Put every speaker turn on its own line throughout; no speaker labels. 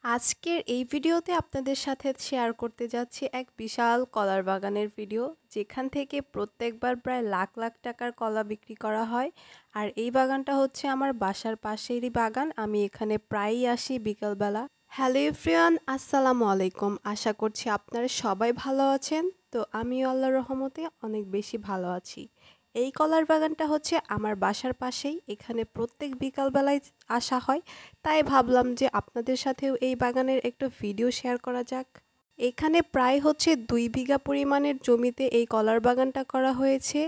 আজকের এই ভিডিওতে আপনাদের সাথে শেয়ার করতে যাচ্ছি এক বিশাল কলার বাগানের ভিডিও, যেখান থেকে প্রত্যেকবার প্রায় লাখ লাখ টাকার কলা বিক্রি করা হয়। আর এই বাগানটা হচ্ছে আমার বাসার পাশেরই বাগান। আমি এখানে প্রায়ই আসি বিকেলবেলা। হ্যালো এভরিওয়ান, আসসালামু আলাইকুম। আশা করছি আপনারা সবাই ভালো আছেন। তো আমি আল্লাহর রহমতে অনেক বেশি ভালো আছি। এই কলার বাগানটা হচ্ছে আমার বাসার পাশেই। এখানে প্রত্যেক বিকালবেলায় আসা হয়, তাই ভাবলাম যে আপনাদের সাথেও এই বাগানের একটা ভিডিও শেয়ার করা যাক। এখানে প্রায় হচ্ছে 2 বিঘা পরিমাণের জমিতে এই কলার বাগানটা করা হয়েছে।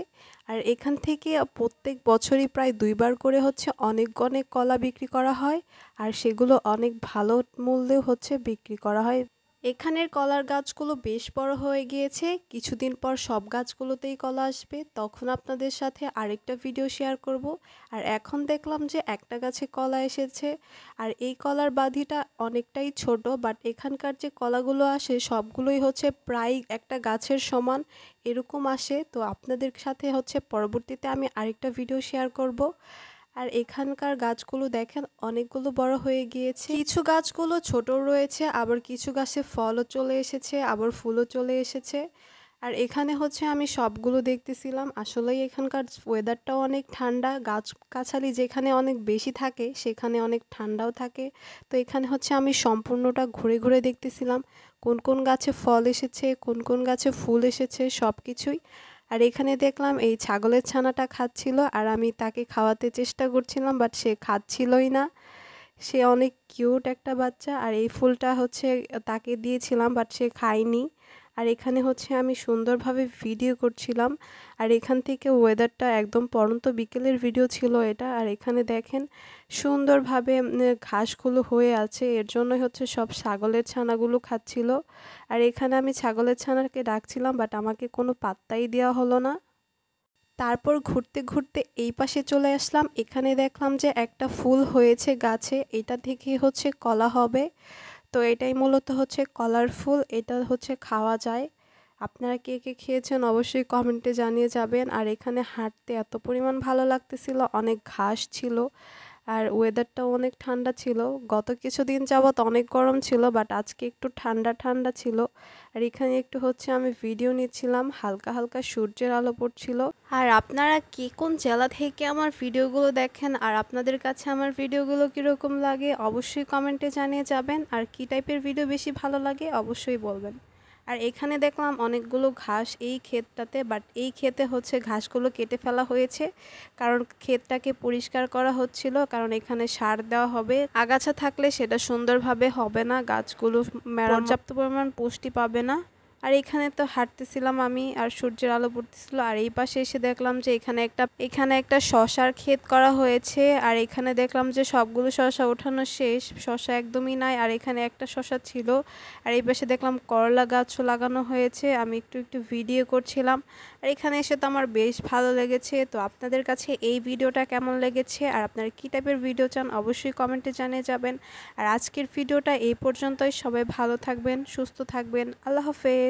আর এখান থেকে প্রত্যেক বছরই প্রায় 2বার করে হচ্ছে অনেক অনেক কলা বিক্রি করা হয়। আর সেগুলো অনেক ভালো মূল্যে হচ্ছে বিক্রি করা হয়। এখানের কলার গাছগুলো বেশ বড় হয়ে গিয়েছে। কিছুদিন পর সব গাছগুলোতেই কলা আসবে, তখন আপনাদের সাথে আরেকটা ভিডিও শেয়ার করব। আর এখন দেখলাম যে একটা গাছে কলা এসেছে। আর এই কলার বাধিটা অনেকটাই ছোট, বাট এখানকার যে কলাগুলো আসে সবগুলোই হচ্ছে প্রায় একটা গাছের সমান এরকম আসে। তো আপনাদের সাথে হচ্ছে পরবর্তীতে আমি আরেকটা ভিডিও শেয়ার করব। আর এখানকার গাছগুলো দেখেন অনেকগুলো বড় হয়ে গিয়েছে। কিছু গাছগুলো ছোট রয়েছে, আবার কিছু গাছে ফলও চলে এসেছে, আবার ফুলও চলে এসেছে। আর এখানে হচ্ছে আমি সবগুলো দেখতেছিলাম। আসলেই এখানকার ওয়েদারটাও অনেক ঠান্ডা। গাছগাছালি যেখানে অনেক বেশি থাকে সেখানে অনেক ঠান্ডাও থাকে। তো এখানে হচ্ছে আমি সম্পূর্ণটা ঘুরে ঘুরে দেখতেছিলাম কোন কোন গাছে ফল এসেছে, কোন কোন গাছে ফুল এসেছে, সব কিছুই। আর এখানে দেখলাম এই ছাগলের ছানাটা খাচ্ছিল, আর আমি তাকে খাওয়াতে চেষ্টা করছিলাম, বাট সে খাচ্ছিলই না। সে অনেক কিউট একটা বাচ্চা। আর এই ফুলটা হচ্ছে তাকে দিয়েছিলাম, বাট সে খায়নি। আর এখানে হচ্ছে আমি সুন্দরভাবে ভিডিও করছিলাম। আর এখান থেকে ওয়েদারটা একদম পড়ন্ত বিকেলের ভিডিও ছিল এটা। আর এখানে দেখেন সুন্দরভাবে ঘাসগুলো হয়ে আছে, এর জন্যই হচ্ছে সব ছাগলের ছানাগুলো খাচ্ছিল। আর এখানে আমি ছাগলের ছানাকে ডাকছিলাম, বাট আমাকে কোনো পাত্তাই দেওয়া হলো না। তারপর ঘুরতে ঘুরতে এই পাশে চলে আসলাম। এখানে দেখলাম যে একটা ফুল হয়েছে গাছে, এটা থেকে হচ্ছে কলা হবে। তো এটাই মূলত হচ্ছে কলার ফুল, এটা হচ্ছে খাওয়া যায়। আপনারা কে কে খেয়েছেন অবশ্যই কমেন্টে জানিয়ে যাবেন। আর এখানে হাঁটতে এত পরিমাণ ভালো লাগতেছিল, অনেক ঘাস ছিল। আর ওয়েদারটাও অনেক ঠান্ডা ছিল। গত কিছুদিন যাবৎ অনেক গরম ছিল, বাট আজকে একটু ঠান্ডা ঠান্ডা ছিল। আর এখানে একটু হচ্ছে আমি ভিডিও নিচ্ছিলাম, হালকা হালকা সূর্যের আলো পড়ছিল। আর আপনারা কে কোন জেলা থেকে আমার ভিডিওগুলো দেখেন, আর আপনাদের কাছে আমার ভিডিওগুলো কীরকম লাগে অবশ্যই কমেন্টে জানিয়ে যাবেন। আর কী টাইপের ভিডিও বেশি ভালো লাগে অবশ্যই বলবেন। আর এখানে দেখলাম অনেকগুলো ঘাস এই ক্ষেতটাতে, বাট এই ক্ষেতে হচ্ছে ঘাসগুলো কেটে ফেলা হয়েছে, কারণ ক্ষেতটাকে পরিষ্কার করা হচ্ছিল, কারণ এখানে সার দেওয়া হবে। আগাছা থাকলে সেটা সুন্দরভাবে হবে না, গাছগুলো পর্যাপ্ত পরিমাণ পুষ্টি পাবে না। আর এখানে তো হাঁটতেছিলাম আমি, আর সূর্যের আলো পড়তেছিল। আর এই পাশে এসে দেখলাম যে এখানে একটা শশার ক্ষেত করা হয়েছে। আর এখানে দেখলাম যে সবগুলো শশা ওঠানো শেষ, শশা একদমই নাই। আর এখানে একটা শশা ছিল। আর এই পাশে দেখলাম করলা গাছও লাগানো হয়েছে। আমি একটু একটু ভিডিও করছিলাম। আর এখানে এসে তো আমার বেশ ভালো লেগেছে। তো আপনাদের কাছে এই ভিডিওটা কেমন লেগেছে, আর আপনারা কী টাইপের ভিডিও চান অবশ্যই কমেন্টে জানিয়ে যাবেন। আর আজকের ভিডিওটা এই পর্যন্তই। সবাই ভালো থাকবেন, সুস্থ থাকবেন। আল্লাহ হাফেজ।